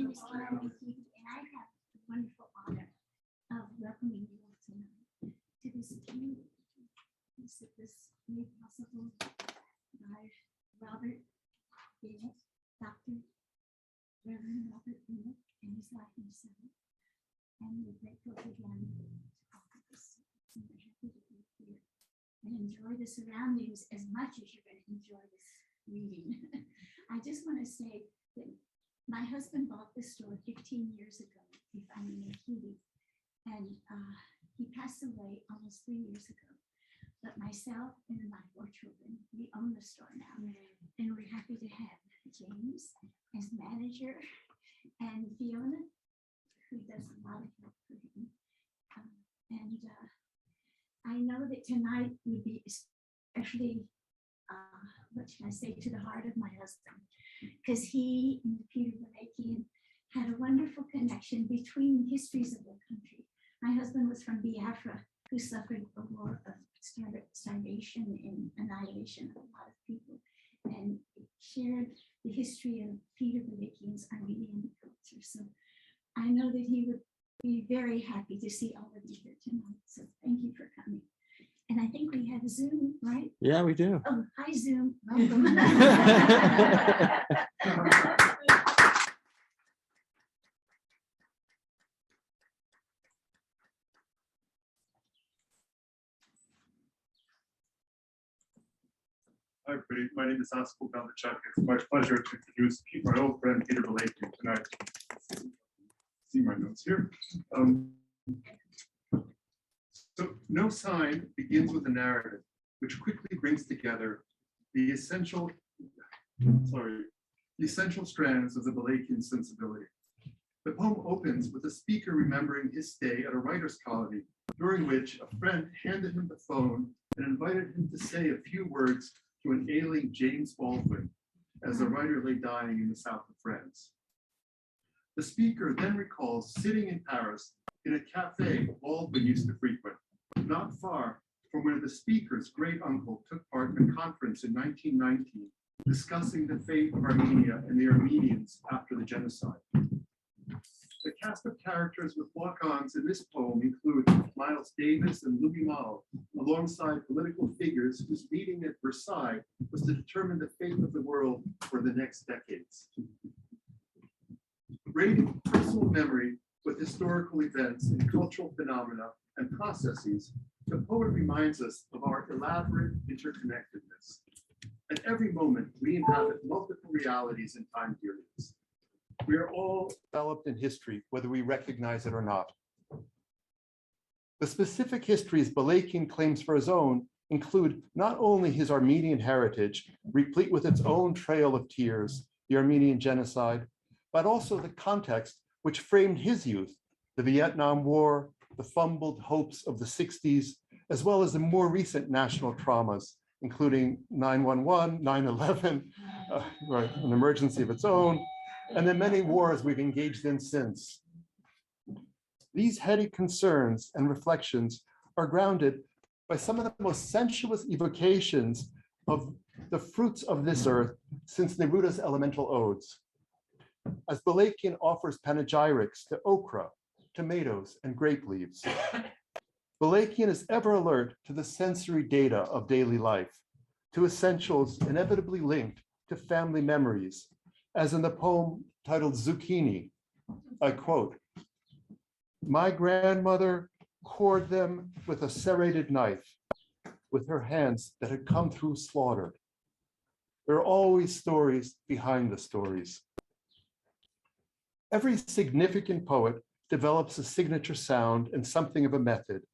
name is Karen McKee, and I have the wonderful honor of welcoming you all tonight to this beautiful piece of this made possible by Robert Bennett, Dr. Reverend Robert Bennett, and his wife Michelle. And we're grateful again to offer this. And we're happy to be here and enjoy the surroundings as much as you're going to enjoy this reading. I just want to say that my husband bought this store 15 years ago, if I'm in Haiti, and he passed away almost 3 years ago. But myself and my 4 children, we own the store now, and we're happy to have James as manager and Fiona, who does a lot of help for him. I know that tonight would be especially, what should I say, to the heart of my husband, because he and Peter Balakian had a wonderful connection between histories of the country. My husband was from Biafra, who suffered a war of starvation and annihilation of a lot of people, and shared the history of Peter Balakian's Armenian culture. So I know that he would be very happy to see all of you here tonight. So thank you for coming. And I think we have Zoom, right? Yeah, we do. Oh, hi, Zoom. Welcome. Hi, everybody. My name is Askold Melnyczuk. It's my pleasure to introduce my old friend Peter Balakian tonight. See my notes here. So, No Sign begins with a narrative which quickly brings together the essential strands of the Balakian sensibility. The poem opens with the speaker remembering his stay at a writer's colony, during which a friend handed him the phone and invited him to say a few words to an ailing James Baldwin as the writer lay dying in the south of France. The speaker then recalls sitting in Paris in a cafe Baldwin used to frequent, not far from where the speaker's great uncle took part in a conference in 1919 discussing the fate of Armenia and the Armenians after the genocide. The cast of characters with walk-ons in this poem include Miles Davis and Louis Malle, alongside political figures whose meeting at Versailles was to determine the fate of the world for the next decades. Braiding personal memory with historical events and cultural phenomena and processes, the poet reminds us of our elaborate interconnectedness. At every moment, we inhabit multiple realities and time periods. We are all developed in history, whether we recognize it or not. The specific histories Balakian claims for his own include not only his Armenian heritage, replete with its own trail of tears, the Armenian genocide, but also the context which framed his youth, the Vietnam War, the fumbled hopes of the 60s, as well as the more recent national traumas, including 9/11, 9/11, an emergency of its own, and the many wars we've engaged in since. These heady concerns and reflections are grounded by some of the most sensuous evocations of the fruits of this earth since Neruda's elemental odes. As Balakian offers panegyrics to okra, tomatoes, and grape leaves, Balakian is ever alert to the sensory data of daily life, to essentials inevitably linked to family memories, as in the poem titled Zucchini. I quote, "My grandmother cored them with a serrated knife, with her hands that had come through slaughter. There are always stories behind the stories." Every significant poet develops a signature sound and something of a method.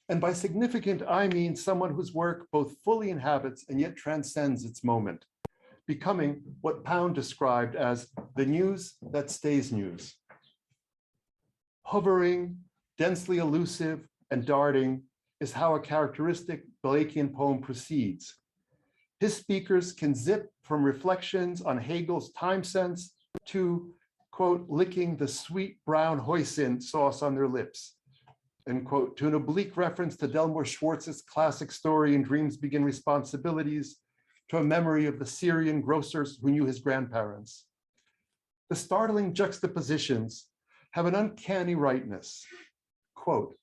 And by significant, I mean someone whose work both fully inhabits and yet transcends its moment, becoming what Pound described as the news that stays news. Hovering, densely elusive, and darting is how a characteristic Balakian poem proceeds. His speakers can zip from reflections on Hegel's time sense to, quote, licking the sweet brown hoisin sauce on their lips, end quote, to an oblique reference to Delmore Schwartz's classic story In Dreams Begin Responsibilities, to a memory of the Syrian grocers who knew his grandparents. the startling juxtapositions have an uncanny rightness. Quote,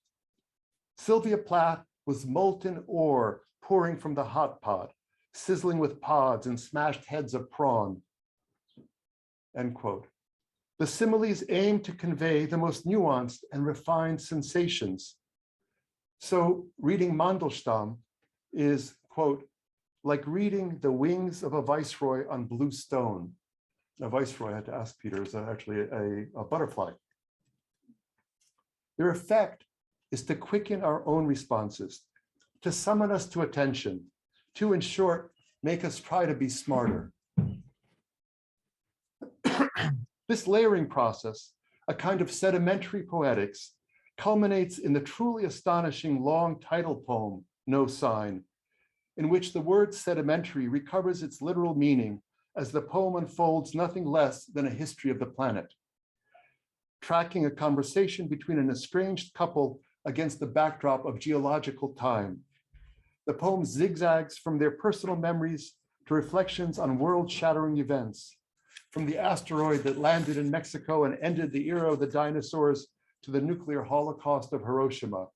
Sylvia Plath was molten ore pouring from the hot pot, sizzling with pods and smashed heads of prawn. End quote. The similes aim to convey the most nuanced and refined sensations. So reading Mandelstam is, quote, like reading the wings of a viceroy on blue stone. A viceroy, I had to ask Peter, is actually a butterfly. Their effect is to quicken our own responses, to summon us to attention, to, in short, make us try to be smarter. This layering process, a kind of sedimentary poetics, culminates in the truly astonishing long title poem, No Sign, in which the word sedimentary recovers its literal meaning as the poem unfolds nothing less than a history of the planet, tracking a conversation between an estranged couple against the backdrop of geological time. The poem zigzags from their personal memories to reflections on world-shattering events, from the asteroid that landed in Mexico and ended the era of the dinosaurs to the nuclear holocaust of Hiroshima,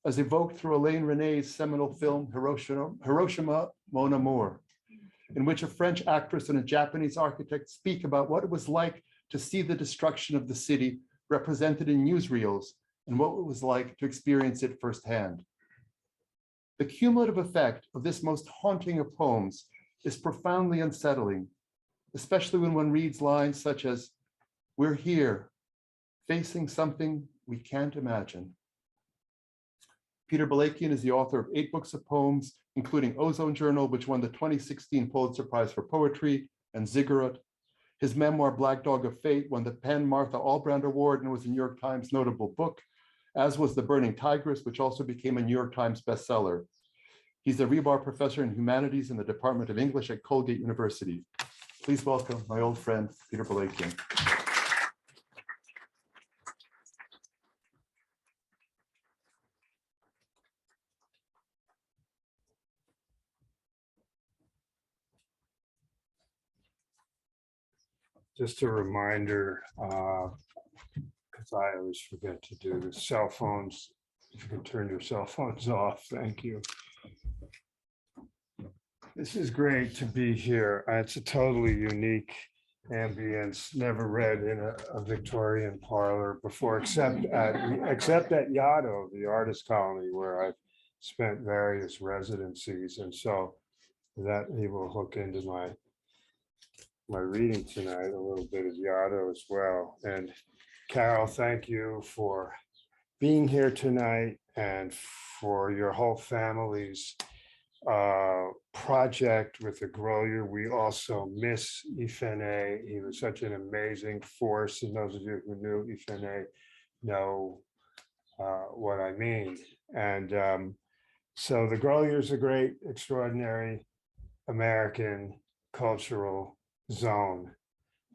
as evoked through Elaine René's seminal film, Hiroshima, Mon Amour, in which a French actress and a Japanese architect speak about what it was like to see the destruction of the city represented in newsreels and what it was like to experience it firsthand. The cumulative effect of this most haunting of poems is profoundly unsettling, especially when one reads lines such as, we're here, facing something we can't imagine. Peter Balakian is the author of 8 books of poems, including Ozone Journal, which won the 2016 Pulitzer Prize for Poetry, and Ziggurat. His memoir, Black Dog of Fate, won the Penn Martha Albrand Award and was a New York Times notable book, as was The Burning Tigris, which also became a New York Times bestseller. He's a Rebar Professor in Humanities in the Department of English at Colgate University. Please welcome my old friend, Peter Balakian. Just a reminder, because I always forget to do the cell phones. If you can turn your cell phones off, thank you. This is great to be here. It's a totally unique ambience, never read in a Victorian parlor before, except at Yaddo, the artist colony, where I've spent various residencies. And so that will hook into my reading tonight, a little bit of Yaddo as well. And Carol, thank you for being here tonight and for your whole family's project with the Grolier. We also miss Ifene. He was such an amazing force, and those of you who knew Ifene know what I mean. And so the Grolier is a great, extraordinary American cultural zone,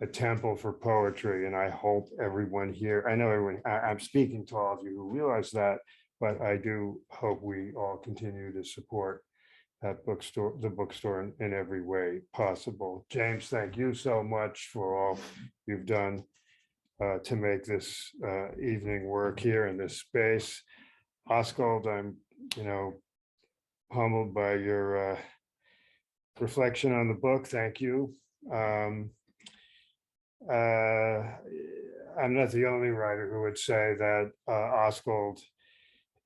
a temple for poetry. And I hope everyone here, I know everyone, I'm speaking to all of you who realize that, but I do hope we all continue to support that bookstore, the bookstore in every way possible. James, thank you so much for all you've done to make this evening work here in this space. Askold, I'm, humbled by your reflection on the book. Thank you. I'm not the only writer who would say that Askold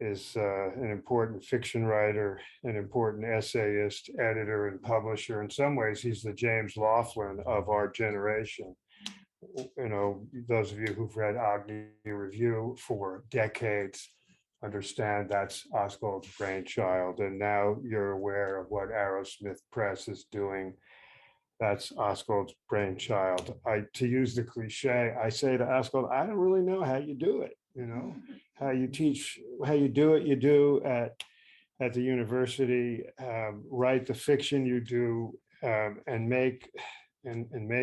is an important fiction writer, an important essayist, editor, and publisher. In some ways, he's the James Laughlin of our generation. Those of you who've read Agni Review for decades understand that's Askold's brainchild. And now you're aware of what Arrowsmith Press is doing. That's Askold's brainchild. To use the cliche, I say to Askold, I don't really know how you do it. How you teach, how you do it, you do at the university, write the fiction you do, and make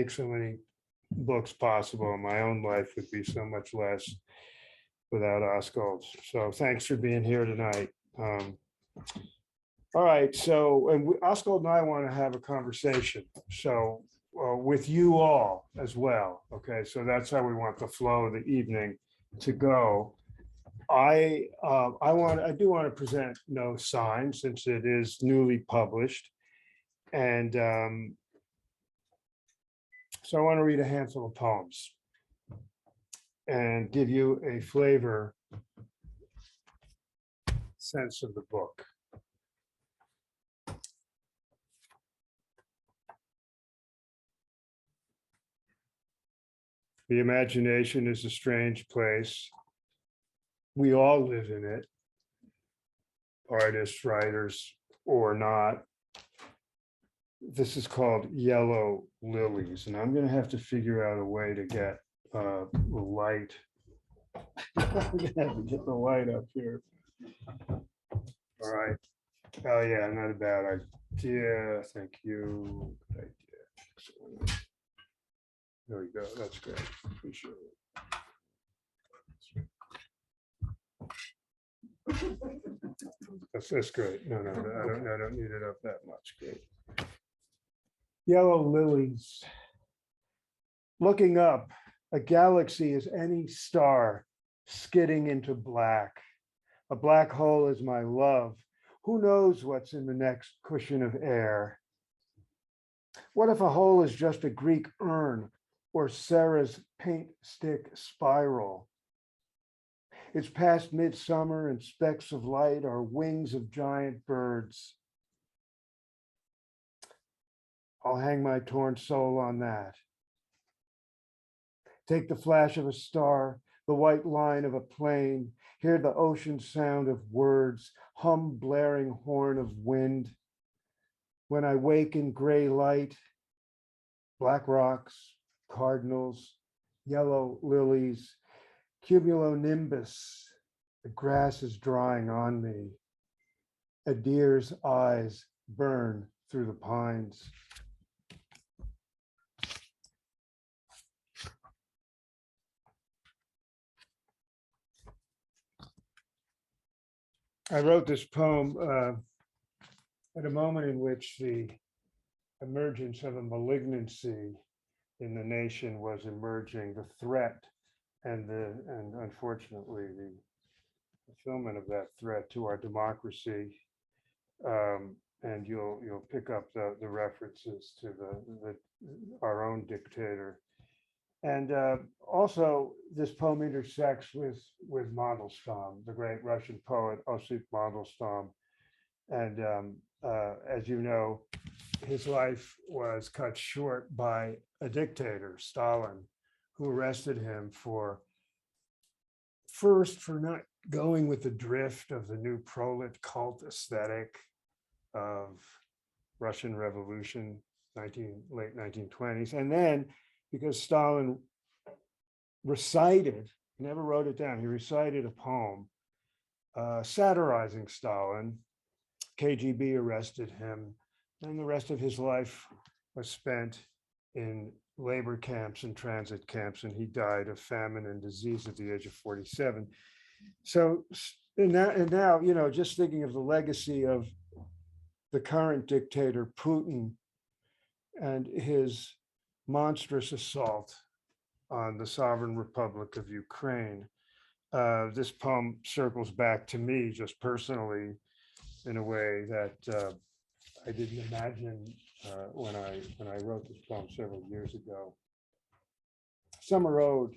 so many books possible. My own life would be so much less without Askold. So thanks for being here tonight. All right, so Askold and I want to have a conversation. So with you all as well. Okay, so that's how we want the flow of the evening to go. I do want to present No Sign since it is newly published, and so I want to read a handful of poems and give you a flavor sense of the book. The imagination is a strange place. We all live in it, artists, writers, or not. This is called Yellow Lilies, and I'm going to have to figure out a way to get the light. I'm going to have to get the light up here. All right. Oh, yeah, not a bad idea. Thank you. Good idea. Excellent. There we go. That's great. Appreciate it. That's great. No, I don't need it up that much. Great. Yellow Lilies. Looking up, a galaxy is any star skidding into black. A black hole is my love. Who knows what's in the next cushion of air? What if a hole is just a Greek urn or Sarah's paint stick spiral? It's past midsummer and specks of light are wings of giant birds. I'll hang my torn soul on that. Take the flash of a star, the white line of a plane, hear the ocean sound of words, hum blaring horn of wind. When I wake in gray light, black rocks, cardinals, yellow lilies, cumulonimbus, the grass is drying on me. A deer's eyes burn through the pines. I wrote this poem at a moment in which the emergence of a malignancy in the nation was emerging, the threat and unfortunately the fulfillment of that threat to our democracy. And you'll pick up the references to our own dictator. And also, this poem intersects with Mandelstam, the great Russian poet Osip Mandelstam. And as you know, his life was cut short by a dictator, Stalin, who arrested him for not going with the drift of the new prolet cult aesthetic of Russian Revolution, late 1920s. And then because Stalin recited, never wrote it down, he recited a poem satirizing Stalin. KGB arrested him, and the rest of his life was spent in labor camps and transit camps, and he died of famine and disease at the age of 47. So, and now, you know, just thinking of the legacy of the current dictator, Putin, and his monstrous assault on the sovereign Republic of Ukraine. This poem circles back to me just personally in a way that I didn't imagine when I wrote this poem several years ago. Summer Ode.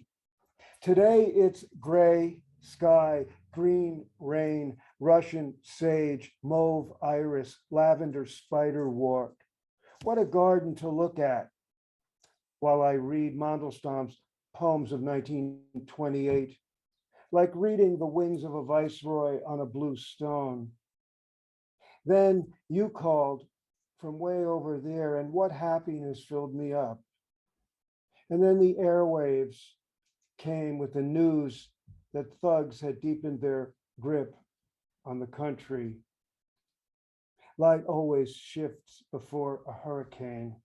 Today it's gray sky, green rain, Russian sage, mauve iris, lavender spiderwort. What a garden to look at while I read Mandelstam's poems of 1928, like reading the wings of a viceroy on a blue stone. Then you called from way over there, and what happiness filled me up. And then the airwaves came with the news that thugs had deepened their grip on the country. Light always shifts before a hurricane.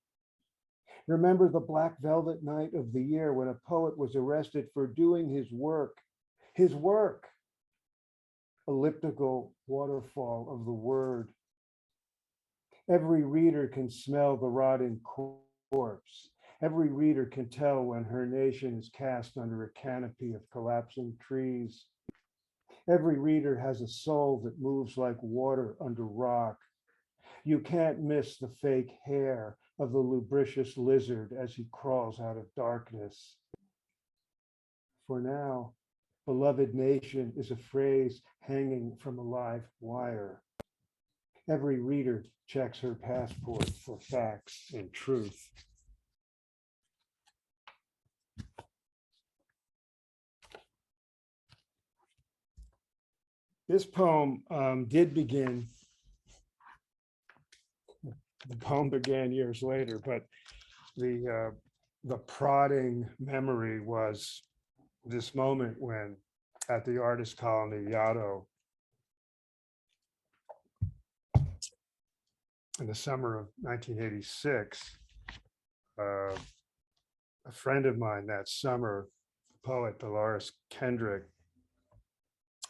Remember the black velvet night of the year when a poet was arrested for doing his work. Elliptical waterfall of the word. Every reader can smell the rotting corpse. Every reader can tell when her nation is cast under a canopy of collapsing trees. Every reader has a soul that moves like water under rock. You can't miss the fake hair of the lubricious lizard as he crawls out of darkness. For now, beloved nation is a phrase hanging from a live wire. Every reader checks her passport for facts and truth. This poem did begin, the poem began years later, but the prodding memory was this moment when at the artist colony Yaddo in the summer of 1986, a friend of mine that summer, poet Dolores Kendrick,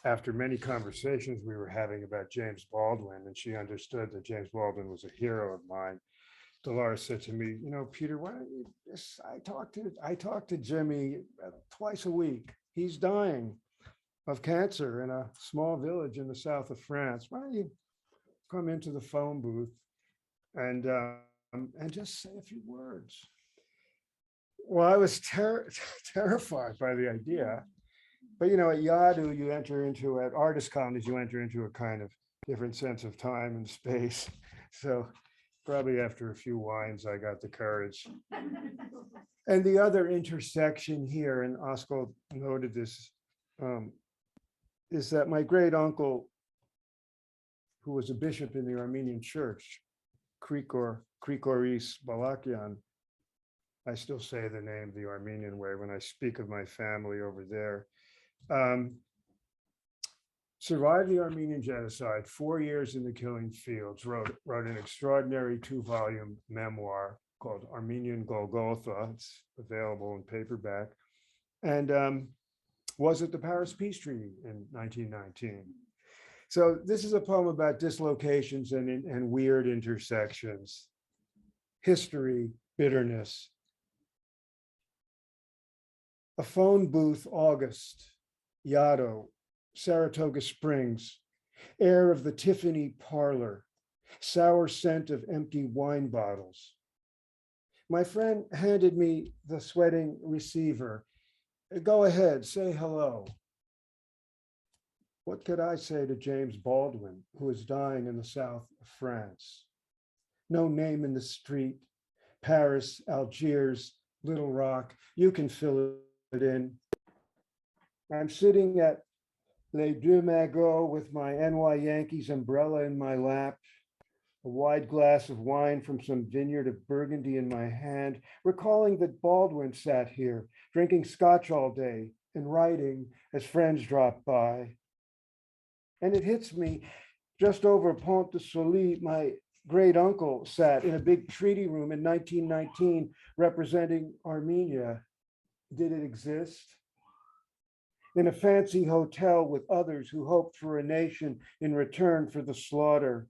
after many conversations we were having about James Baldwin, and she understood that James Baldwin was a hero of mine, Dolores said to me, you know, Peter, why don't you just, I talk to Jimmy twice a week. He's dying of cancer in a small village in the south of France. Why don't you come into the phone booth and just say a few words? Well, I was terrified by the idea. But, you know, at Yadu, you enter into, at artist colonies, you enter into a kind of different sense of time and space. So probably after a few wines, I got the courage. And the other intersection here, and Askold noted this, is that my great uncle, who was a bishop in the Armenian church, Grolier Balakian, I still say the name the Armenian way when I speak of my family over there, survived the Armenian genocide, 4 years in the killing fields, wrote an extraordinary 2-volume memoir called Armenian Golgotha. It's available in paperback, and was at the Paris Peace Treaty in 1919. So this is a poem about dislocations and weird intersections, history, bitterness. A phone booth, August, Yaddo, Saratoga Springs, air of the Tiffany parlor, sour scent of empty wine bottles. My friend handed me the sweating receiver. Go ahead, say hello. What could I say to James Baldwin, who is dying in the south of France? No name in the street, Paris, Algiers, Little Rock, you can fill it in. I'm sitting at Les Deux Magots with my NY Yankees umbrella in my lap, a wide glass of wine from some vineyard of Burgundy in my hand, recalling that Baldwin sat here, drinking scotch all day and writing as friends drop by. And it hits me, just over Pont de Sully, my great uncle sat in a big treaty room in 1919 representing Armenia. Did it exist? In a fancy hotel with others who hoped for a nation in return for the slaughter.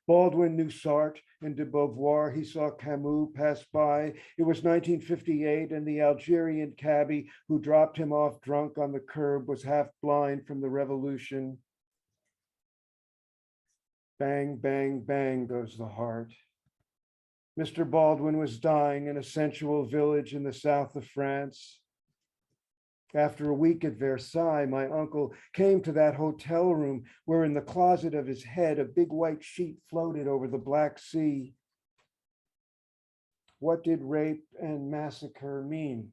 Baldwin knew Sartre and de Beauvoir. He saw Camus pass by. It was 1958, and the Algerian cabbie who dropped him off drunk on the curb was half blind from the revolution. Bang, bang, bang goes the heart. Mr. Baldwin was dying in a sensual village in the south of France. After a week at Versailles, my uncle came to that hotel room where in the closet of his head, a big white sheet floated over the Black Sea. What did rape and massacre mean?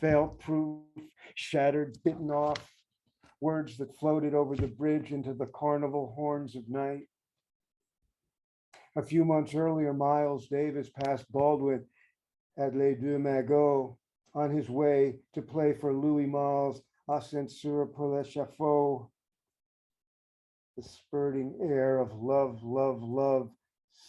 Fail-proof, shattered, bitten off, words that floated over the bridge into the carnival horns of night. A few months earlier, Miles Davis passed Baldwin at Les Deux Magots on his way to play for Louis Malle's Ascenseur pour l'échafaud. The spurting air of love, love, love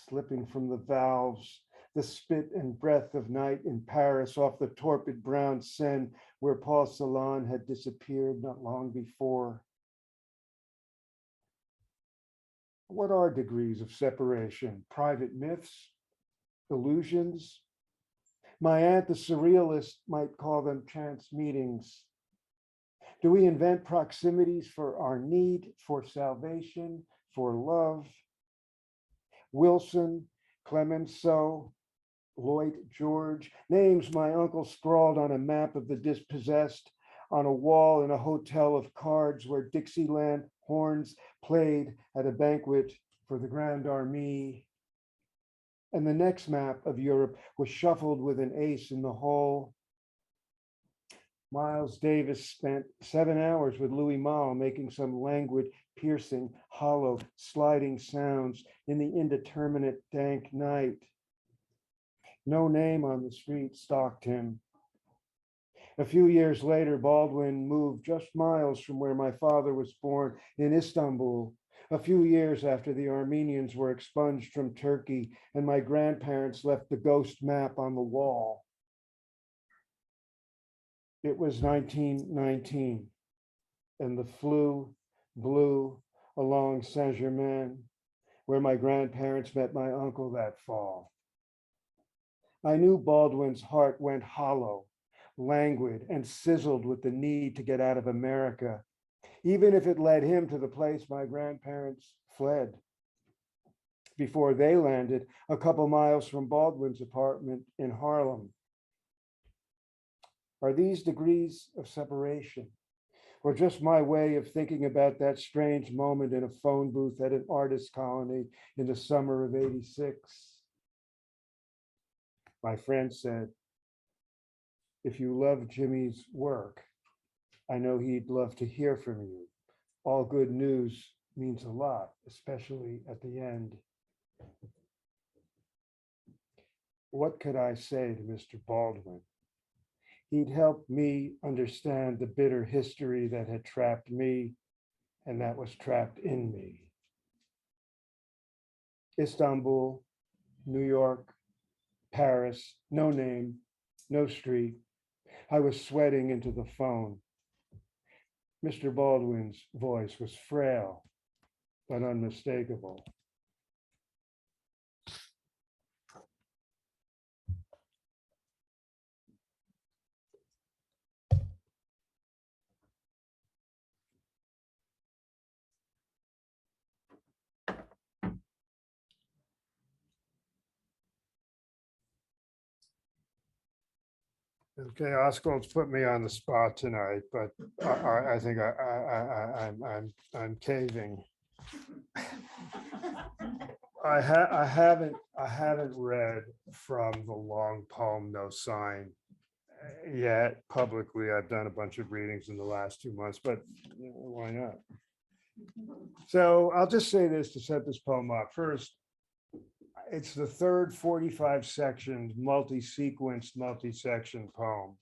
slipping from the valves, the spit and breath of night in Paris off the torpid brown Seine where Paul Celan had disappeared not long before. What are degrees of separation? Private myths illusions. My aunt, the surrealist, might call them chance meetings. Do we invent proximities for our need, for salvation, for love? Wilson, Clemenceau, Lloyd George, names my uncle scrawled on a map of the dispossessed on a wall in a hotel of cards where Dixieland horns played at a banquet for the Grande Armée. And the next map of Europe was shuffled with an ace in the hole. Miles Davis spent 7 hours with Louis Malle making some languid, piercing, hollow, sliding sounds in the indeterminate, dank night. No name on the street stalked him. A few years later, Baldwin moved just miles from where my father was born in Istanbul. A few years after the Armenians were expunged from Turkey and my grandparents left the ghost map on the wall. It was 1919, and the flu blew along Saint-Germain, where my grandparents met my uncle that fall. I knew Baldwin's heart went hollow, languid, and sizzled with the need to get out of America, even if it led him to the place my grandparents fled. Before they landed a couple miles from Baldwin's apartment in Harlem. Are these degrees of separation, or just my way of thinking about that strange moment in a phone booth at an artist colony in the summer of '86? My friend said, if you love Jimmy's work, I know he'd love to hear from you. All good news means a lot, especially at the end. What could I say to Mr. Baldwin? He'd helped me understand the bitter history that had trapped me and that was trapped in me. Istanbul, New York, Paris, no name, no street. I was sweating into the phone. Mr. Baldwin's voice was frail, but unmistakable. Okay, Askold's put me on the spot tonight, but I think I'm caving. I haven't read from the long poem No Sign yet publicly. I've done a bunch of readings in the last 2 months, but why not? So I'll just say this to set this poem up. First, it's the third 45 section, multi-sequenced, multi-section poem.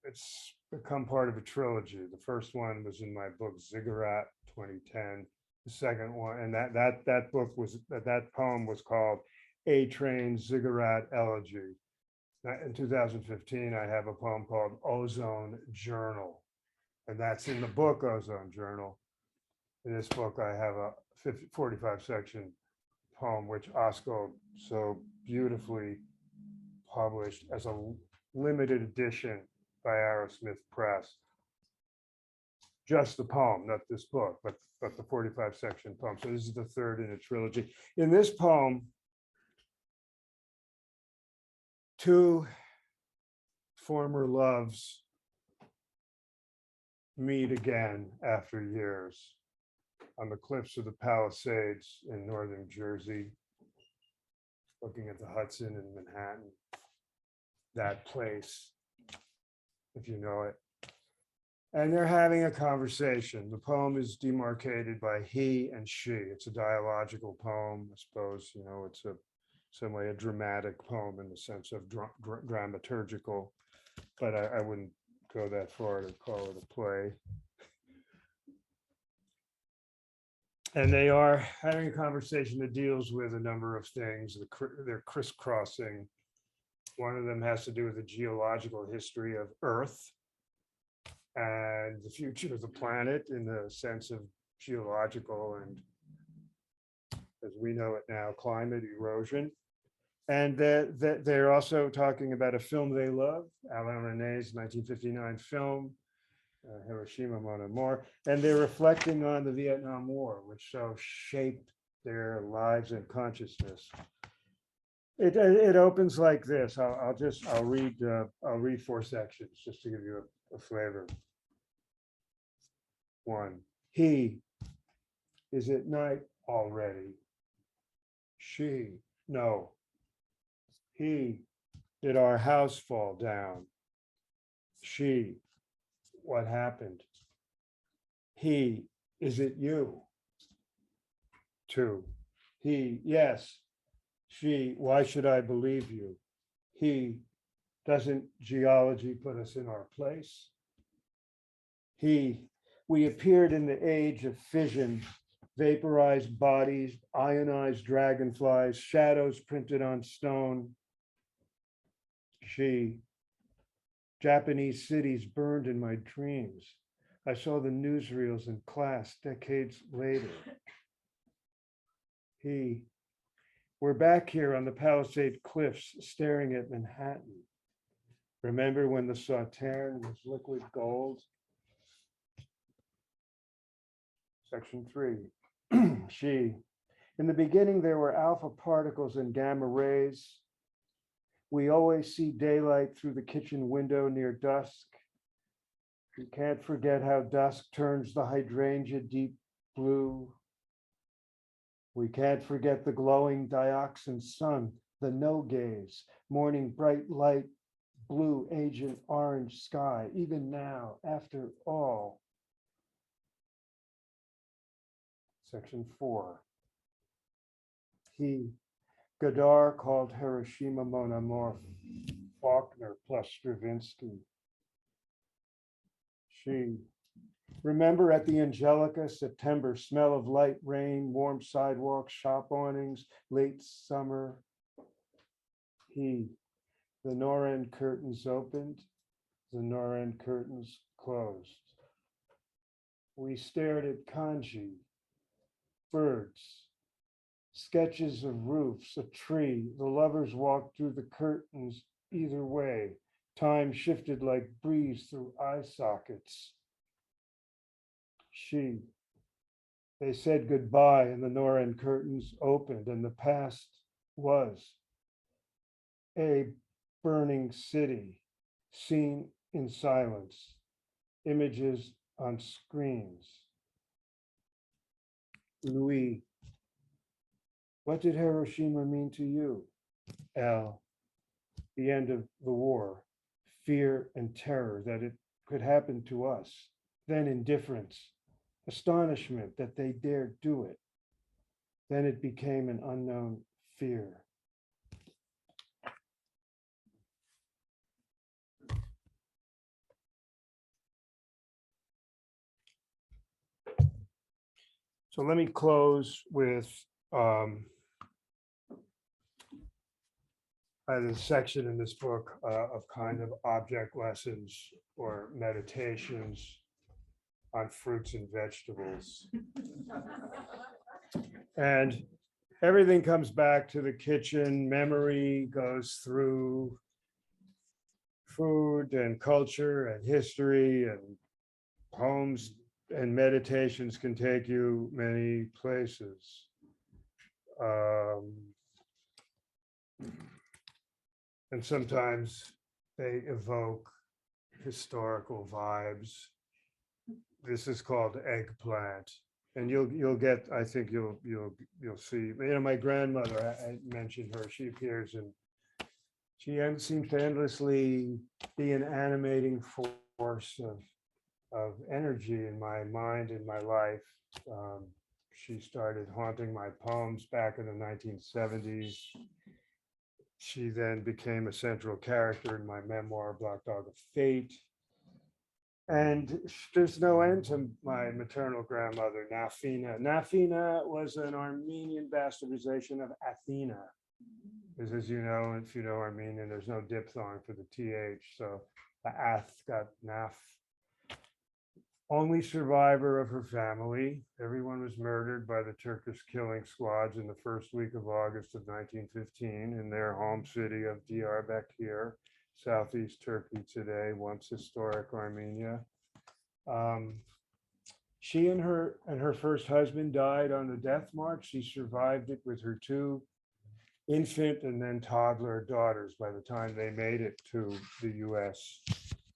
It's become part of a trilogy. The first one was in my book Ziggurat 2010. The second one, and that poem was called A Train Ziggurat Elegy. In 2015, I have a poem called Ozone Journal, and that's in the book Ozone Journal. In this book, I have a 45 section poem, which Askold so beautifully published as a limited edition by Arrowsmith Press. Just the poem, not this book, but the 45 section poem. So this is the third in a trilogy. In this poem, two former loves meet again after years on the cliffs of the Palisades in northern Jersey, looking at the Hudson in Manhattan. That place, if you know it. And they're having a conversation. The poem is demarcated by he and she. It's a dialogical poem. I suppose, it's some way a dramatic poem in the sense of dramaturgical, but I wouldn't go that far to call it a play. And they are having a conversation that deals with a number of things. They're crisscrossing. One of them has to do with the geological history of Earth and the future of the planet in the sense of geological and as we know it now, climate erosion. And that they're also talking about a film they love, Alain René's 1959 film, Hiroshima Mon Amour, and they're reflecting on the Vietnam War, which so shaped their lives and consciousness. It opens like this. I'll read 4 sections just to give you a flavor. 1. He, is it night already? She, no. He, did our house fall down? She, what happened? He, is it you? 2. He, yes. She, why should I believe you? He, doesn't geology put us in our place? He, we appeared in the age of fission, vaporized bodies, ionized dragonflies, shadows printed on stone. She, Japanese cities burned in my dreams. I saw the newsreels in class decades later. He, we're back here on the Palisade Cliffs staring at Manhattan. Remember when the Sauterne was liquid gold? Section 3. She, in the beginning, there were alpha particles and gamma rays. We always see daylight through the kitchen window near dusk. We can't forget how dusk turns the hydrangea deep blue. We can't forget the glowing dioxin sun, the no gaze, morning bright light, blue Agent Orange sky, even now, after all. Section 4. He, Godard called Hiroshima Mon Amour, Faulkner plus Stravinsky. She, remember at the Angelica, September, smell of light rain, warm sidewalks, shop awnings, late summer. He, the Noren curtains opened, the Noren curtains closed. We stared at kanji, birds, sketches of roofs, a tree. The lovers walked through the curtains either way. Time shifted like breeze through eye sockets. She, they said goodbye and the Noren curtains opened and the past was a burning city seen in silence, images on screens. Louis, what did Hiroshima mean to you? L, the end of the war, fear and terror that it could happen to us, then indifference, astonishment that they dared do it. Then it became an unknown fear. So let me close with a section in this book of kind of object lessons or meditations on fruits and vegetables. And everything comes back to the kitchen. Memory goes through food and culture and history, and poems and meditations can take you many places. And sometimes they evoke historical vibes. This is called Eggplant, and you'll get. I think you'll see. You know, my grandmother. I mentioned her. She appears in. She seems to endlessly be an animating force of energy in my mind, in my life. She started haunting my poems back in the 1970s. She then became a central character in my memoir, Black Dog of Fate. And there's no end to my maternal grandmother, Nafina. Nafina was an Armenian bastardization of Athena. Because as you know, if you know Armenian, there's no diphthong for the TH. So the Ath got Naf. only survivor of her family. Everyone was murdered by the Turkish killing squads in the first week of August of 1915 in their home city of Diyarbakir, southeast Turkey today, once historic Armenia. She and her first husband died on the death march. She survived it with her two infant and then toddler daughters by the time they made it to the US.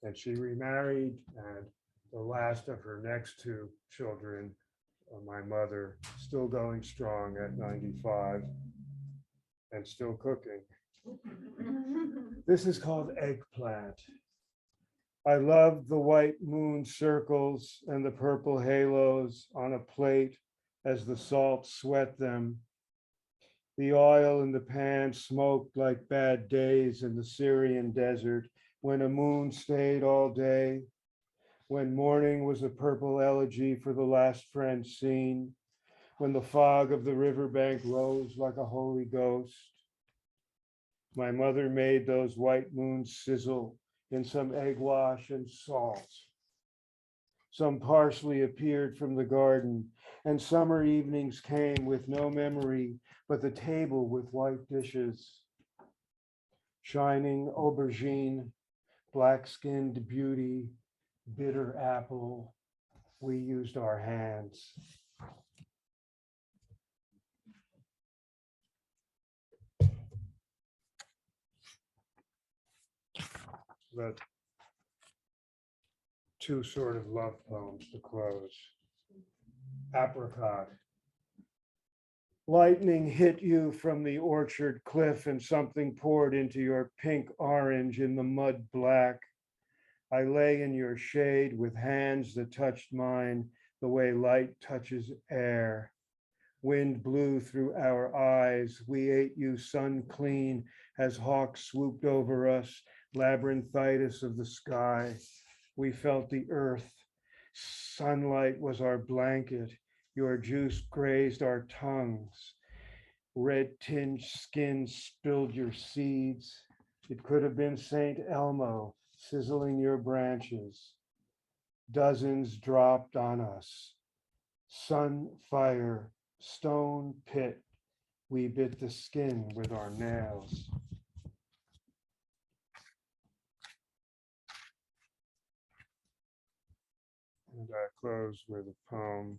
And she remarried, and the last of her next two children, my mother, still going strong at 95 and still cooking. This is called Eggplant. I love the white moon circles and the purple halos on a plate as the salt sweat them. The oil in the pan smoked like bad days in the Syrian desert when a moon stayed all day, when morning was a purple elegy for the last friend seen, when the fog of the riverbank rose like a holy ghost. My mother made those white moons sizzle in some egg wash and salt. Some parsley appeared from the garden, and summer evenings came with no memory but the table with white dishes. Shining aubergine, black-skinned beauty, bitter apple, we used our hands. But two sort of love poems to close. Apricot. Lightning hit you from the orchard cliff and something poured into your pink orange in the mud black. I lay in your shade with hands that touched mine the way light touches air. Wind blew through our eyes. We ate you sun clean as hawks swooped over us, labyrinthitis of the sky. We felt the earth. Sunlight was our blanket. Your juice grazed our tongues. Red tinged skin spilled your seeds. It could have been St. Elmo sizzling your branches. Dozens dropped on us. Sun, fire, stone pit. We bit the skin with our nails. And I close with a poem.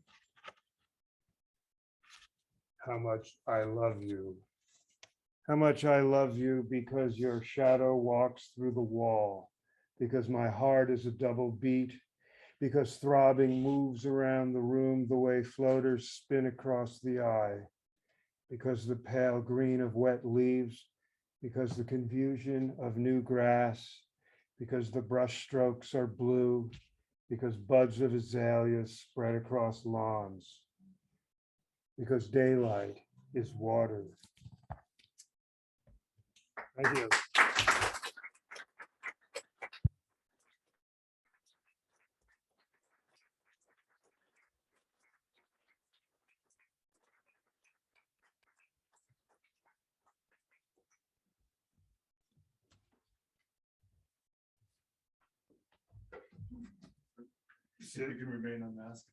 How much I love you. How much I love you because your shadow walks through the wall, because my heart is a double beat, because throbbing moves around the room the way floaters spin across the eye, because the pale green of wet leaves, because the confusion of new grass, because the brush strokes are blue, because buds of azaleas spread across lawns, because daylight is water. Thank you. You can remain unmasked.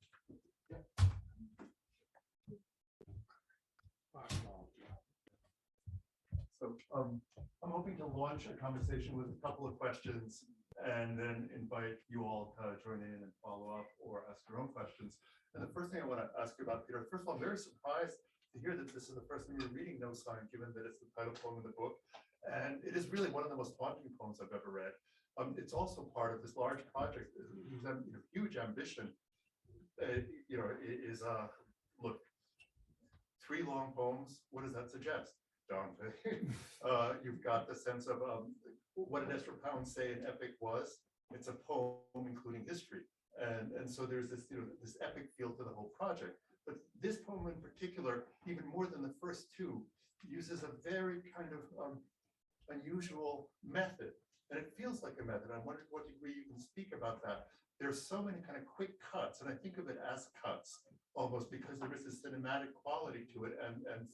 So I'm hoping to launch a conversation with a couple of questions and then invite you all to join in and follow up or ask your own questions. And the first thing I want to ask you about, Peter, first of all, I'm very surprised to hear that this is the first time you're reading No Sign, given that it's the title poem of the book. And it is really one of the most haunting poems I've ever read. It's also part of this large project, whose huge ambition, is look, 3 long poems. What does that suggest? Dante. You've got the sense of what did Ezra Pound say an epic was? It's a poem including history, and so there's this this epic feel to the whole project. But this poem in particular, even more than the first 2, uses a very kind of unusual method, and it feels like a method. I'm wondering what degree you can speak about that. There's so many kind of quick cuts, and I think of it as cuts almost because there is this cinematic quality to it, and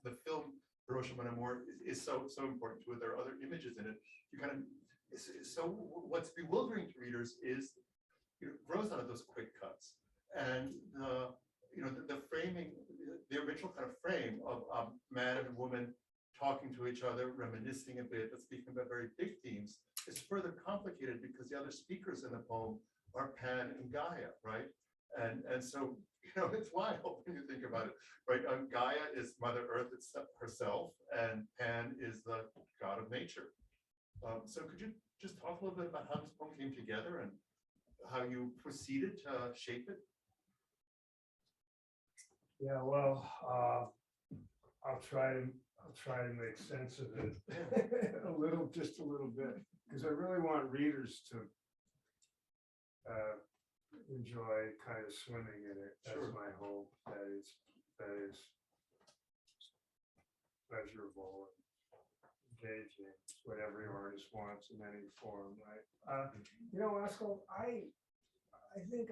the film Hiroshima memoir is so important to it. There are other images in it. You kind of so what's bewildering to readers is grows out of those quick cuts. And the framing, the original kind of frame of man and woman talking to each other, reminiscing a bit, but speaking about very big themes, is further complicated because the other speakers in the poem are Pan and Gaia, right? And so, it's wild when you think about it, right? Gaia is Mother Earth herself, and Pan is the god of nature. So could you just talk a little bit about how this poem came together and how you proceeded to shape it? Yeah, well, I'll try to make sense of it just a little bit, because I really want readers to enjoy kind of swimming in it. That's Sure. my hope, that is pleasurable and engaging, what every artist wants in any form, right? Askold, I think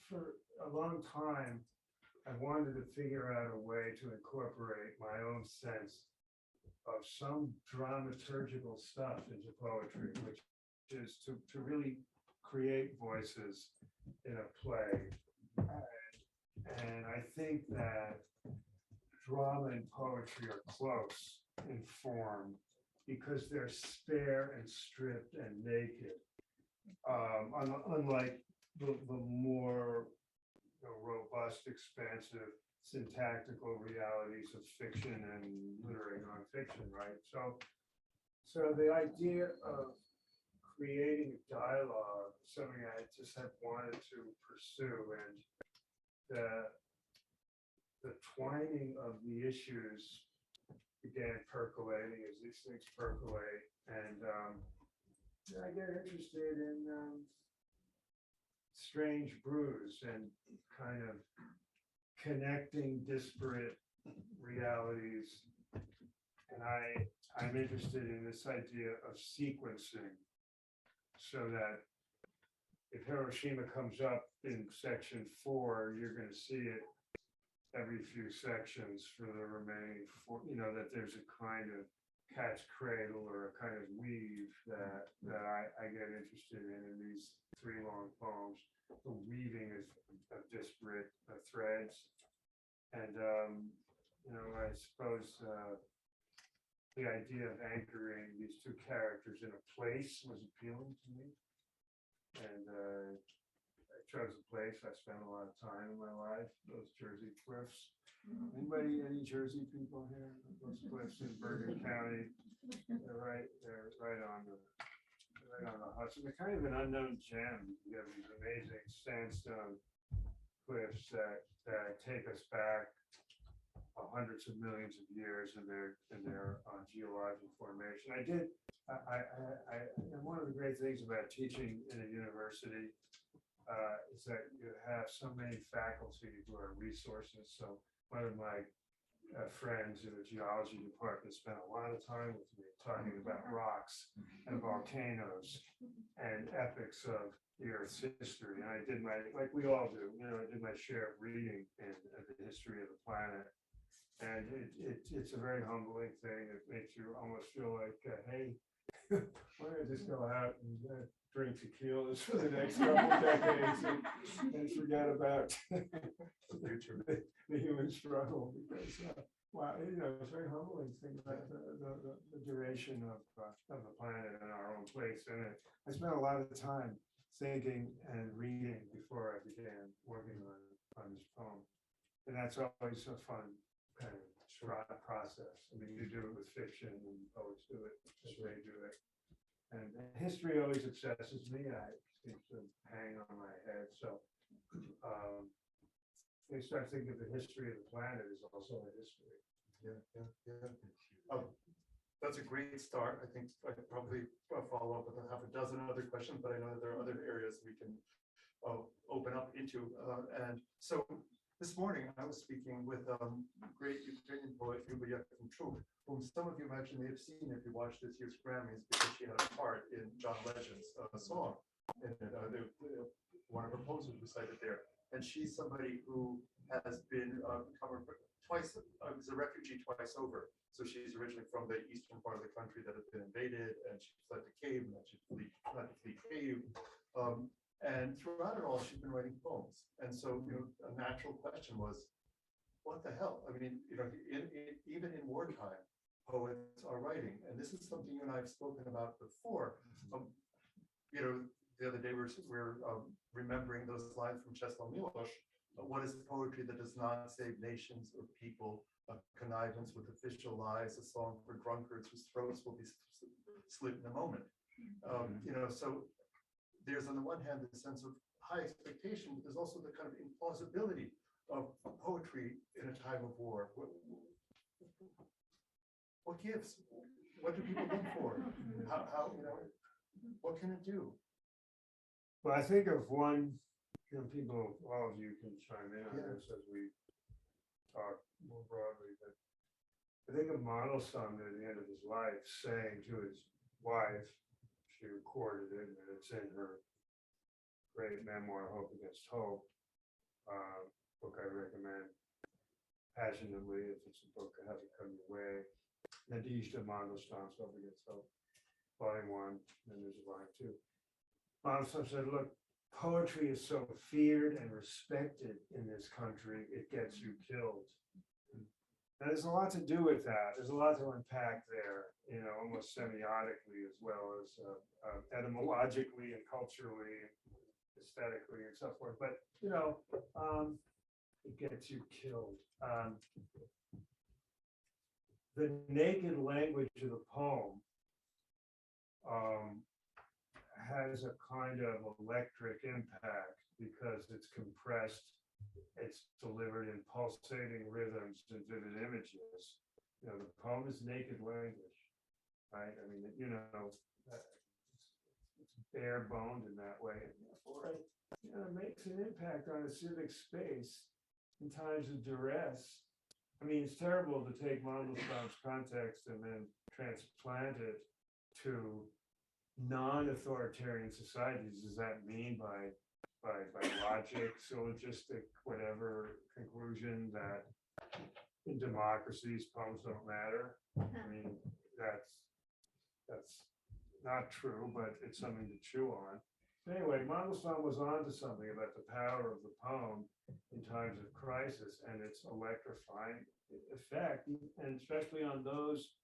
for a long time, I wanted to figure out a way to incorporate my own sense of some dramaturgical stuff into poetry, which is to really create voices in a play. And I think that drama and poetry are close in form because they're spare and stripped and naked. Unlike the more robust, expansive, syntactical realities of fiction and literary nonfiction, right? So the idea of creating a dialogue, something I just have wanted to pursue, and the twining of the issues began percolating as these things percolate, and I get interested in strange brews and kind of connecting disparate realities. And I'm interested in this idea of sequencing, so that if Hiroshima comes up in section 4, you're going to see it every few sections for the remaining 4, that there's a kind of catch cradle or a kind of weave that I get interested in these 3 long poems, the weaving of disparate threads. And, I suppose the idea of anchoring these 2 characters in a place was appealing to me. And I chose a place I spent a lot of time in my life, those Jersey cliffs. Any Jersey people here? Those cliffs in Bergen County, they're right on the Hudson. They're kind of an unknown gem. You have these amazing sandstone cliffs that take us back hundreds of millions of years in their geologic formation. And one of the great things about teaching in a university is that you have so many faculty who are resources. So one of my friends in the geology department spent a lot of time with me talking about rocks and volcanoes and epics of the Earth's history. And I did like we all do, I did my share of reading in the history of the planet. And it's a very humbling thing. It makes you almost feel like, hey, why don't I just go out and drink tequilas for the next couple decades and forget about the human struggle, because wow, it's very humbling to think about the duration of the planet and our own place in it. I spent a lot of time thinking and reading before I began working on this poem, and that's always a fun kind of process. I mean, you do it with fiction, and poets do it as they do it. And history always obsesses me. It seems to hang on my head. So they start thinking of the history of the planet is also a history. Yeah. That's a great start. I think I could probably follow up with half a dozen other questions, but I know that there are other areas we can open up into. And so this morning, I was speaking with great Ukrainian poet Yulia Klimchuk, whom some of you actually may have seen if you watched this year's Grammys, because she had a part in John Legend's song. And one of her poems was recited there. And she's somebody who has been twice, is a refugee twice over. So she's originally from the eastern part of the country that had been invaded, and she fled to cave, and then she fled to flee cave. And throughout it all, she's been writing poems. And so, a natural question was, what the hell? I mean, even in wartime, poets are writing. And this is something you and I have spoken about before. The other day we're remembering those lines from Czesław Miłosz. What is poetry that does not save nations or people? A connivance with official lies, a song for drunkards whose throats will be slit in a moment. So there's on the one hand the sense of high expectation, but there's also the kind of implausibility of poetry in a time of war. What gives? What do people look for? How what can it do? Well, I think of one, people, all of you can chime in on this as we talk more broadly, but I think of Mandelstam at the end of his life saying to his wife, she recorded it, and it's in her great memoir, Hope Against Hope, book I recommend passionately if it's a book that hasn't come your way. Nadezhda Mandelstam's Hope Against Hope, volume 1, and there's a volume 2. Mandelstam said, look, poetry is so feared and respected in this country, it gets you killed. And there's a lot to do with that. There's a lot to unpack there, almost semiotically as well as etymologically and culturally, aesthetically and so forth. But, it gets you killed. The naked language of the poem has a kind of electric impact because it's compressed, it's delivered in pulsating rhythms and vivid images. The poem is naked language, right? I mean, it's bare boned in that way, and therefore it makes an impact on a civic space in times of duress. I mean, it's terrible to take Mandelstam's context and then transplant it to non-authoritarian societies. Does that mean by logic, syllogistic, whatever conclusion that in democracies poems don't matter? I mean, that's not true, but it's something to chew on. Anyway, Mandelstam was on to something about the power of the poem in times of crisis and its electrifying effect, and especially on those,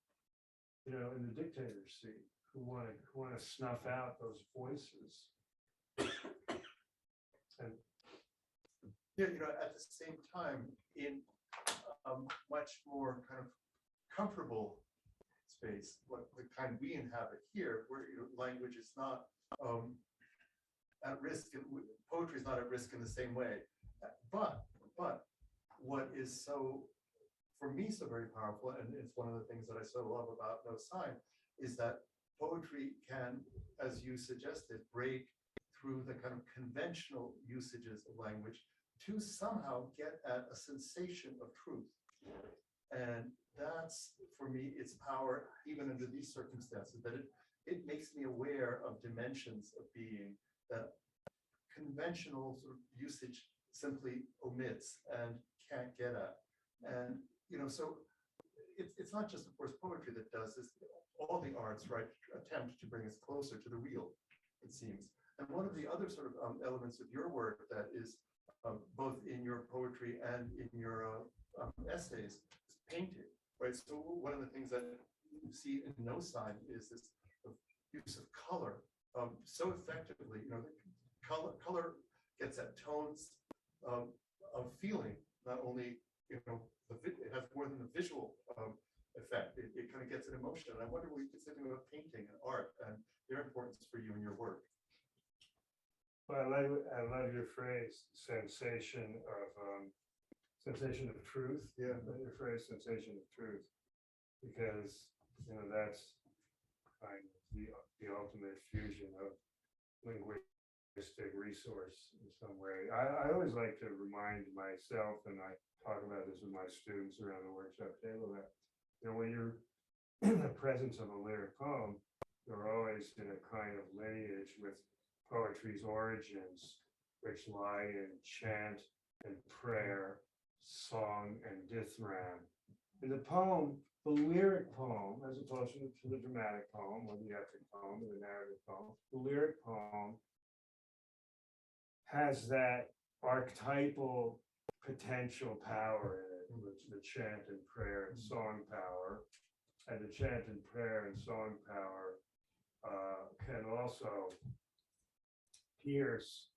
in the dictator's seat who want to snuff out those voices. And at the same time, in a much more kind of comfortable space, like the kind we inhabit here, where language is not at risk, poetry is not at risk in the same way. But what is so, for me, so very powerful, and it's one of the things that I so love about No Sign, is that poetry can, as you suggested, break through the kind of conventional usages of language to somehow get at a sensation of truth. And that's, for me, its power, even under these circumstances, that it makes me aware of dimensions of being that conventional sort of usage simply omits and can't get at. And, so it's not just, of course, poetry that does this. All the arts, right, attempt to bring us closer to the real, it seems. And one of the other sort of elements of your work that is both in your poetry and in your essays is painting, right? So one of the things that you see in No Sign is this use of color so effectively. Color gets at tones of feeling, not only, it has more than a visual effect. It kind of gets an emotion. And I wonder what you could say about painting and art and their importance for you in your work. Well, I love your phrase, sensation of truth. Yeah, your phrase, sensation of truth, because that's kind of the ultimate fusion of linguistic resource in some way. I always like to remind myself, and I talk about this with my students around the workshop table, that when you're in the presence of a lyric poem, you're always in a kind of lineage with poetry's origins, which lie in chant and prayer, song and dithram. In the poem, the lyric poem, as opposed to the dramatic poem or the epic poem or the narrative poem, the lyric poem has that archetypal potential power in it, which the chant and prayer and song power, and the chant and prayer and song power can also pierce,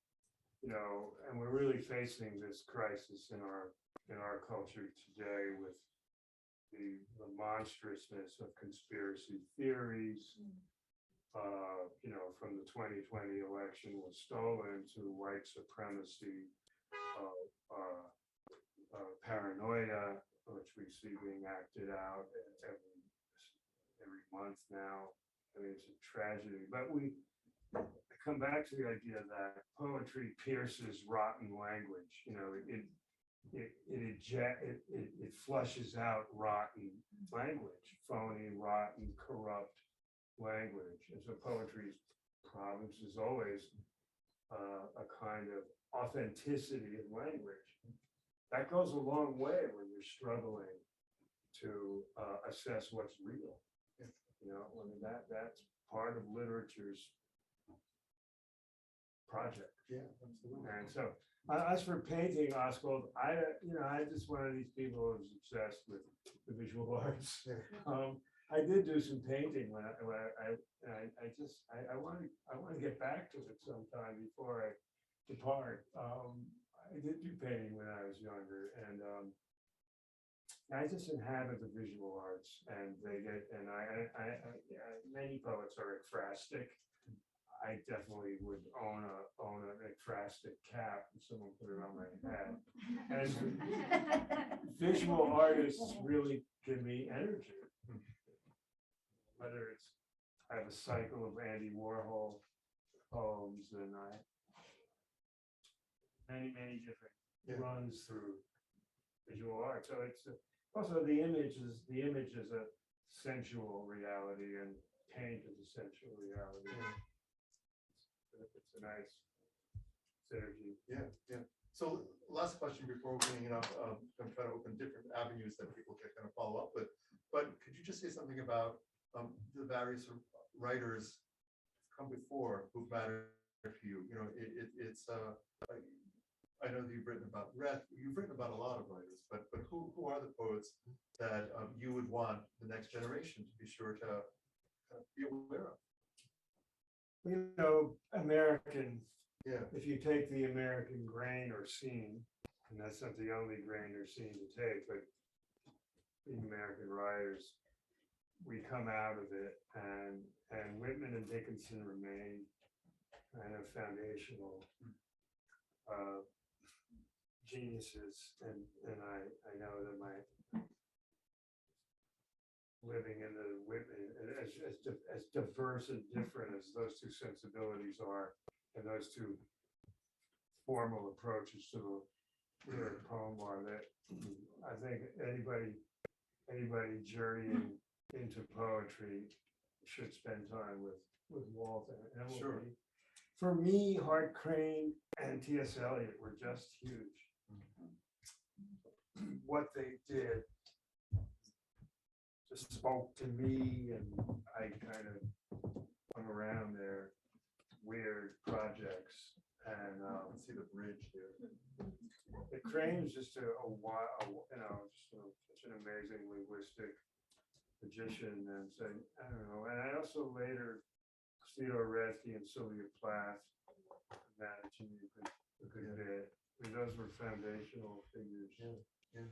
and we're really facing this crisis in our culture today with the monstrousness of conspiracy theories. From the 2020 election was stolen to white supremacy, paranoia, which we see being acted out every month now. I mean, it's a tragedy, but we come back to the idea that poetry pierces rotten language. It flushes out rotten language, phony, rotten, corrupt language. And so poetry's province is always a kind of authenticity of language. That goes a long way when you're struggling to assess what's real. I mean, that's part of literature's project. Yeah, absolutely. And so, as for painting, Askold, I'm just one of these people who's obsessed with the visual arts. I did do some painting when I want to get back to it sometime before I depart. I did do painting when I was younger, and I just inhabit the visual arts, and many poets are ekphrastic. I definitely would own an ekphrastic cap if someone put it on my head. And visual artists really give me energy. Whether it's, I have a cycle of Andy Warhol poems, and many different runs through visual art. So it's also the image is a sensual reality, and paint is a sensual reality. It's a nice synergy. Yeah. So last question before opening it up, I'm trying to open different avenues that people can kind of follow up with. But could you just say something about the various writers come before who've mattered to you? It's I know that you've written about you've written about a lot of writers, but who are the poets that you would want the next generation to be sure to be aware of? American. Yeah. If you take the American grain or scene, and that's not the only grain or scene to take, but the American writers, we come out of it, and Whitman and Dickinson remain kind of foundational geniuses, and I know that my living in the Whitman, as diverse and different as those two sensibilities are, and those two formal approaches to the lyric poem are, that I think anybody journeying into poetry should spend time with Walt and Emily. Sure. For me, Hart Crane and T.S. Eliot were just huge. What they did just spoke to me, and I kind of hung around their weird projects. And Let's see the bridge here. the Crane is just such an amazing linguistic magician, and so I don't know. And I also later, Theodore Retzky and Sylvia Plath managed to make a good bit. I mean, those were foundational figures. Yeah.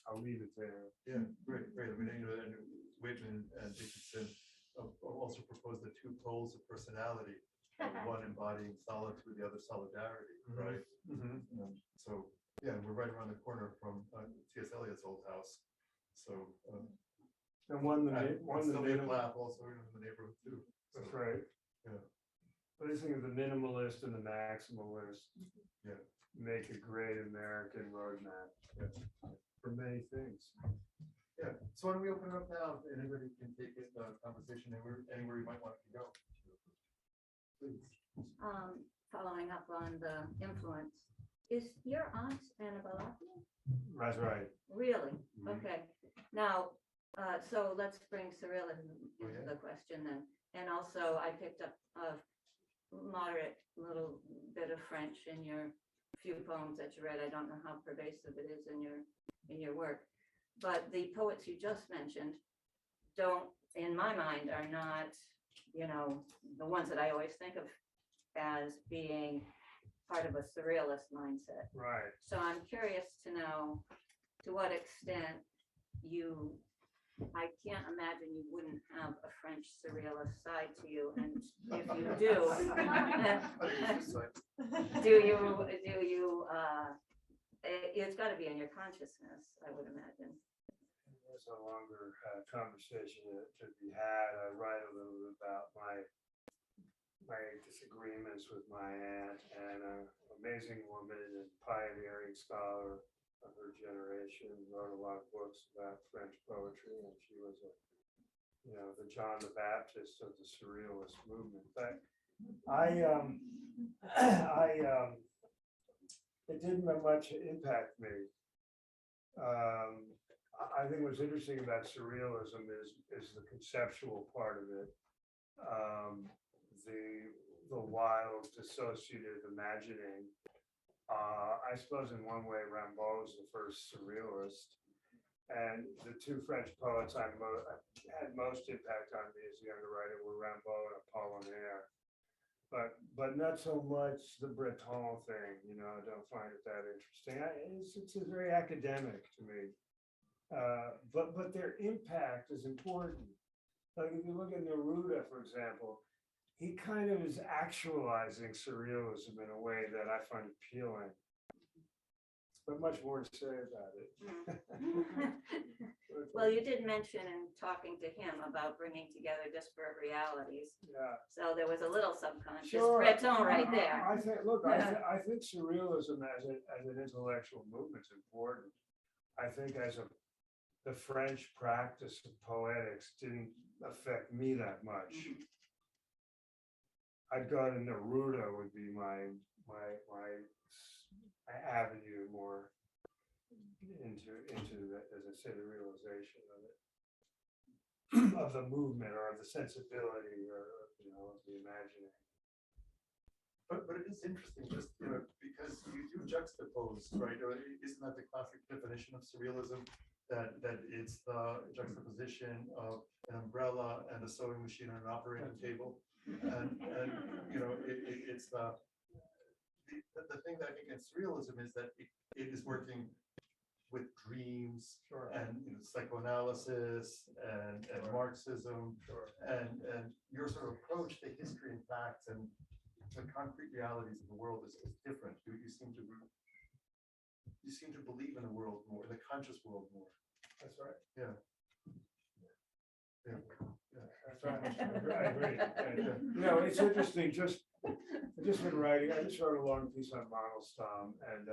I'll leave it there. Yeah, great. I mean, and Whitman and Dickinson also proposed the two poles of personality, one embodying solitude, the other solidarity, right? So, yeah, we're right around the corner from T.S. Eliot's old house. So, And one Sylvia Plath also in the neighborhood too. So, That's right. Yeah. But I think of the minimalist and the maximalist. Yeah. Make a great American roadmap for many things. Yeah. So why don't we open it up now? Anybody can take it, conversation anywhere you might want it to go. Please. Following up on the influence, is your aunt Anna Balakian? That's right. Really? Mhm. Okay. Now, so let's bring surrealism into Oh, yeah. the question then. And also, I picked up moderate little bit of French in your few poems that you read. I don't know how pervasive it is in your work, but the poets you just mentioned don't, in my mind, are not, the ones that I always think of as being part of a surrealist mindset. Right. So I'm curious to know to what extent I can't imagine you wouldn't have a French surrealist side to you, and if you do, it's got to be in your consciousness, I would imagine. There's a longer conversation to be had. I write a little bit about my disagreements with my aunt, and an amazing woman and pioneering scholar of her generation, wrote a lot of books about French poetry, and she was the John the Baptist of the surrealist movement. But it didn't have much impact me. I think what's interesting about surrealism is the conceptual part of it, the wild, dissociative imagining. I suppose in one way, Rimbaud was the first surrealist, and the two French poets had most impact on me as a younger writer were Rimbaud and Apollinaire. But not so much the Breton thing, I don't find it that interesting. It's very academic to me. But their impact is important. Like if you look at Neruda, for example, he kind of is actualizing surrealism in a way that I find appealing. But much more to say about it. Well, you did mention in talking to him about bringing together disparate realities. Yeah. So there was a little subconscious Sure. Breton right there. I think surrealism as an intellectual movement is important. I think the French practice of poetics didn't affect me that much. I'd go to Neruda would be my avenue more into the, as I say, the realization of it, of the movement or of the sensibility or of the imagining. But it is interesting, just because you do juxtapose, right? Or isn't that the classic definition of surrealism? That it's the juxtaposition of an umbrella and a sewing machine on an operating table, and it's the thing that I think in surrealism is that it is working with dreams. Sure. And psychoanalysis and Marxism. Sure. And your sort of approach to history and facts and the concrete realities of the world is different. You seem to believe in the world more, in the conscious world more. That's right. Yeah. That's right. I agree. It's interesting. I just wrote a long piece on Mandelstam, and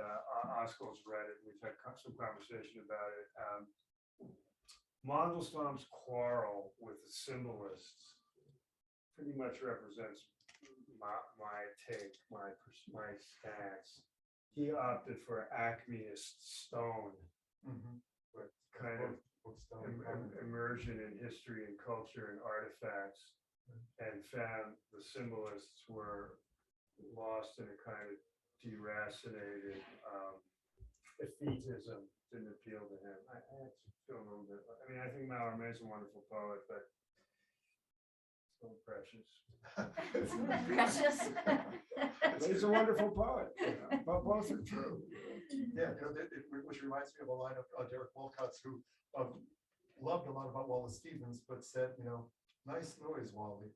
Askold's read it. We've had some conversation about it. Mandelstam's quarrel with the symbolists pretty much represents my take, my stance. He opted for Acmeist stone, with kind of immersion in history and culture and artifacts, and found the symbolists were lost in a kind of deracinated effetism. Didn't appeal to him. I actually feel a little bit. I think Mallarmé is a wonderful poet, but so precious. Precious. He's a wonderful poet, but both are true. Yeah, which reminds me of a line of Derek Walcott's, who loved a lot about Wallace Stevens, but said, nice noise, Wally.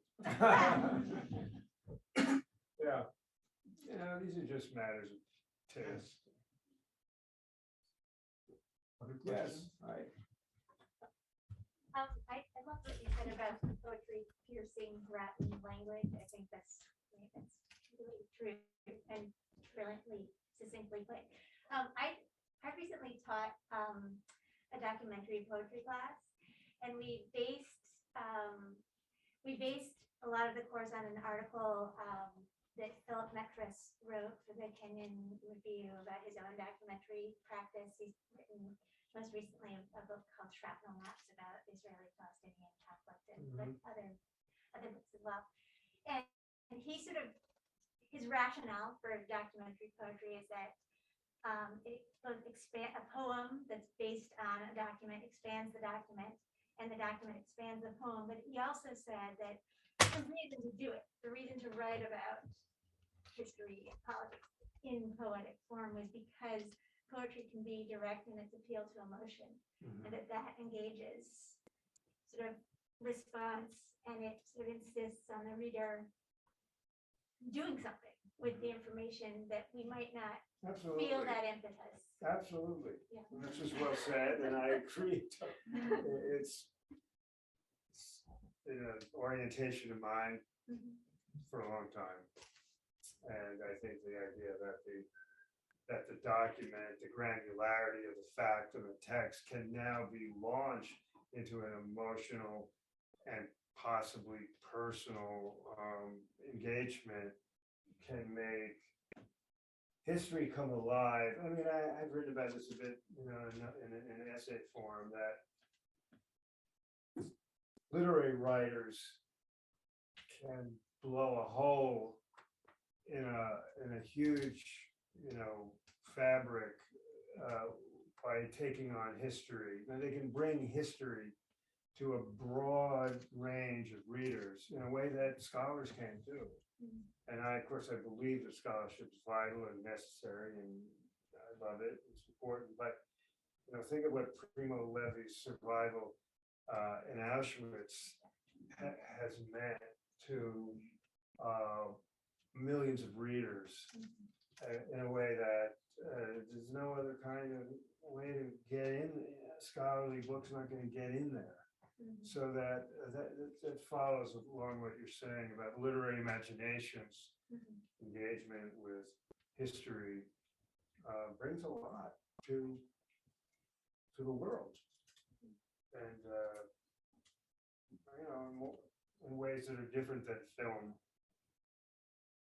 Yeah. These are just matters of taste. Yes, right. I love what you said about poetry piercing Latin language. I think that's really true and brilliantly, succinctly put. I recently taught a documentary poetry class, and we based a lot of the course on an article that Philip Metris wrote for the Kenyan Review about his own documentary practice. He's written most recently a book called Shrapnel Maps about Israeli-Palestinian conflict, and but other books as well. And he sort of his rationale for documentary poetry is that it both a poem that's based on a document expands the document, and the document expands the poem. But he also said that the reason to do it, the reason to write about history and politics in poetic form was because poetry can be direct in its appeal to emotion, and that engages sort of response, and it sort of insists on the reader doing something with the information that we might not Absolutely. feel that impetus. Absolutely. Yeah. And that's just well said, and I agree. It's an orientation of mine for a long time. And I think the idea that the document, the granularity of the fact of the text can now be launched into an emotional and possibly personal engagement can make history come alive. I mean, I've written about this a bit, in an essay form, that literary writers can blow a hole in a huge, fabric by taking on history. Now they can bring history to a broad range of readers in a way that scholars can't do. And of course, I believe that scholarship is vital and necessary, and I love it. It's important. But think of what Primo Levi's survival in Auschwitz has meant to millions of readers in a way that there's no other kind of way to get in. Scholarly books not going to get in there. So that follows along what you're saying about literary imaginations, engagement with history brings a lot to the world, and in ways that are different than film.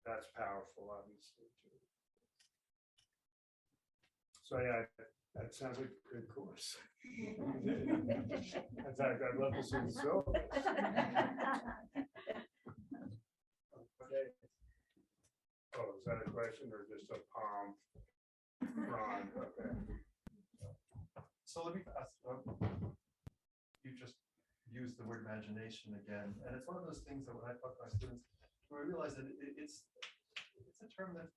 That's powerful, obviously, too. So yeah, that sounds like a good course. In fact, I'd love to see the film. Okay. Oh, is that a question or just a palm? Ron, okay. So let me ask, you just used the word imagination again, and it's one of those things that when I talk to my students, I realize that it's a term that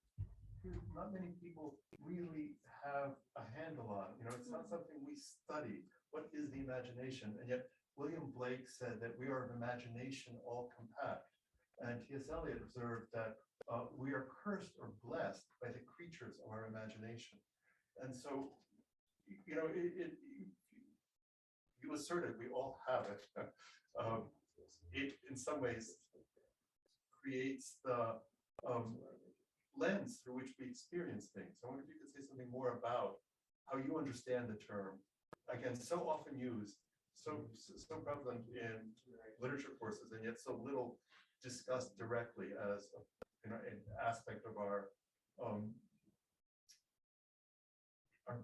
not many people really have a handle on. It's not something we study. What is the imagination? And yet William Blake said that we are of imagination all compact. And T.S. Eliot observed that we are cursed or blessed by the creatures of our imagination. And so, you asserted we all have it. It, in some ways, creates the lens through which we experience things. I wonder if you could say something more about how you understand the term. Again, so often used, so prevalent in literature courses, and yet so little discussed directly as an aspect of our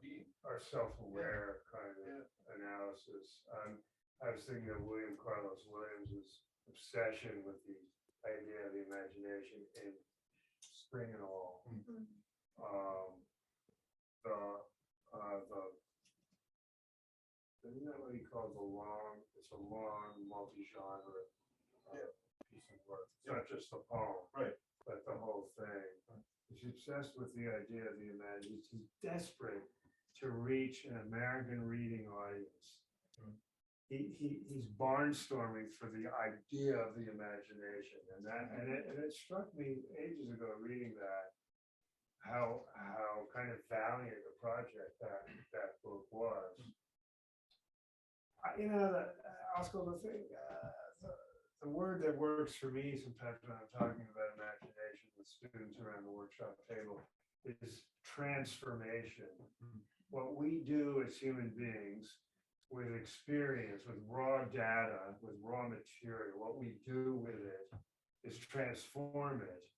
being. Our self-aware kind of analysis. I was thinking of William Carlos Williams's obsession with the idea of the imagination in Spring and All. Isn't that what he called it's a long multi-genre piece of work. It's not just the poem, Right, but the whole thing. He's obsessed with the idea of the imagination. He's desperate to reach an American reading audience. He's barnstorming for the idea of the imagination, and it struck me ages ago reading that how kind of valiant a project that book was. Askold, the thing, the word that works for me sometimes when I'm talking about imagination with students around the workshop table is transformation. What we do as human beings with experience, with raw data, with raw material, what we do with it is transform it.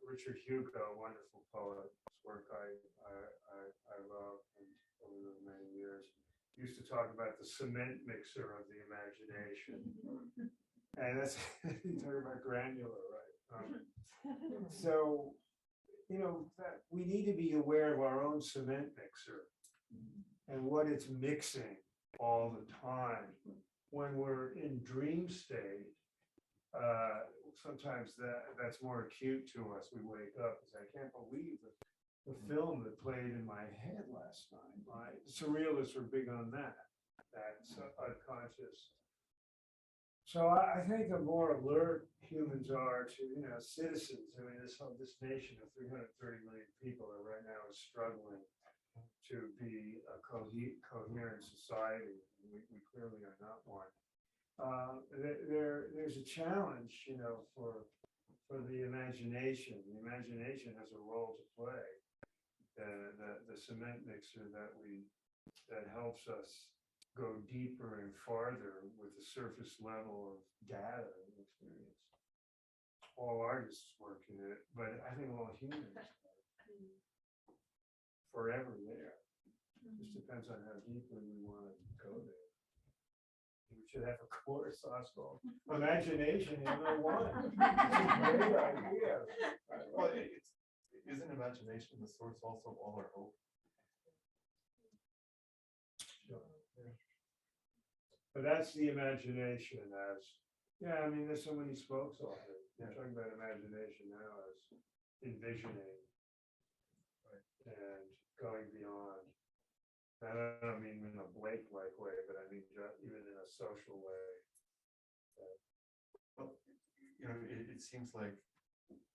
Richard Hugo, wonderful poet, whose work I love over the many years, used to talk about the cement mixer of the imagination. And that's, you talk about granular, right? So, you know, that we need to be aware of our own cement mixer and what it's mixing all the time. When we're in dream state, sometimes that's more acute to us. We wake up and say, I can't believe the film that played in my head last night. Right? Surrealists are big on that. That's unconscious. So I think the more alert humans are to, you know, citizens. I mean, this nation of 330 million people that right now is struggling to be a coherent society. We clearly are not one. There's a challenge, you know, for the imagination. The imagination has a role to play. The cement mixer that helps us go deeper and farther with the surface level of data and experience. All artists work in it, but I think all humans are forever there. Just depends on how deeply we want to go there. We should have a course, Askold. Imagination 101. It's a great idea. Well, isn't imagination the source also of all our hope? Sure. Yeah. But that's the imagination as, yeah, I mean, there's so many spokes of it. We're talking about imagination now as envisioning, right, and going beyond. And I don't mean in a Blake-like way, but I mean even in a social way. Well, you know, it seems like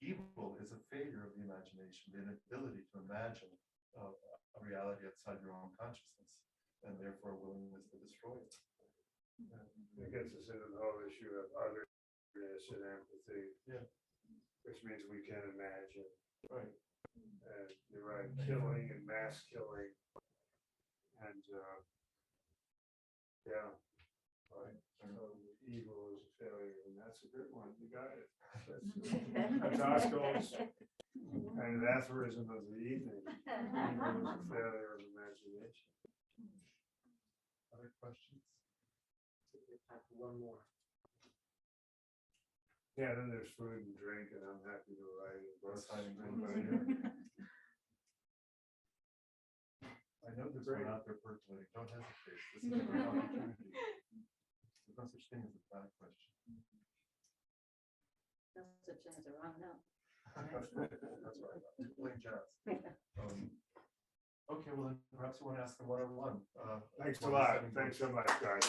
evil is a failure of the imagination, the inability to imagine a reality outside your own consciousness, and therefore a willingness to destroy it. It gets us into the whole issue of otherness and empathy. Yeah. Which means we can imagine. Right. And you're right, killing and mass killing. And yeah. Right. So evil is a failure, and that's a good one. You got it. That's Askold's and an aphorism of the evening. Evil is a failure of imagination. Other questions? One more. Yeah, then there's food and drink, and I'm happy to write it. Signing anybody here? I know there's one out there percolating. Don't hesitate. This is an opportunity. There's no such thing as a bad question. No such thing as a wrong no. That's right. We're playing jazz. Okay, well, then perhaps you want to ask them one-on-one. Thanks a lot. Thanks so much, guys.